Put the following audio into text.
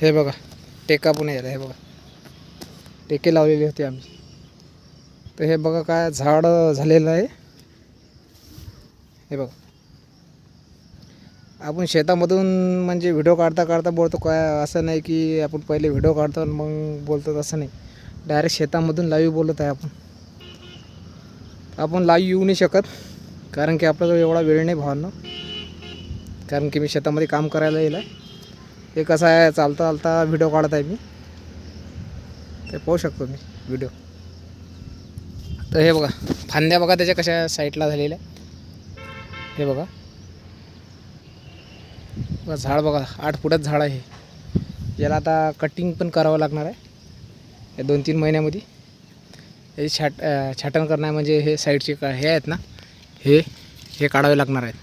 हे बघा टेका पण यायला, हे बघा टेके लावलेले होते आम्ही. तर हे बघा काय झाड झालेलं आहे. हे बघा आपण शेतामधून म्हणजे व्हिडिओ काढता काढता बोलतो काय, असं नाही की आपण पहिले व्हिडिओ काढतो आणि मग बोलतो, असं नाही. डायरेक्ट शेतामधून लाईव्ह बोलत आहे आपण. आपण लाईव्ह येऊ नाही शकत कारण की आपल्याजवळ एवढा वेळ नाही भावांनो. कारण की मी शेतामध्ये काम करायला येईल आहे. हे कसं आहे, चालता चालता व्हिडिओ काढत आहे मी, ते पाहू शकतो मी व्हिडिओ. तर हे बघा फांद्या बघा त्याच्या कशा साईडला झालेल्या. हे बघा झाड बघा 8 फुटात झाड आहे. याला आता कटिंग पण करावं लागणार आहे या 2-3 महिन्यामध्ये. हे छाटण करणार म्हणजे हे साईडचे हे आहेत ना, हे काढावे लागणार आहेत.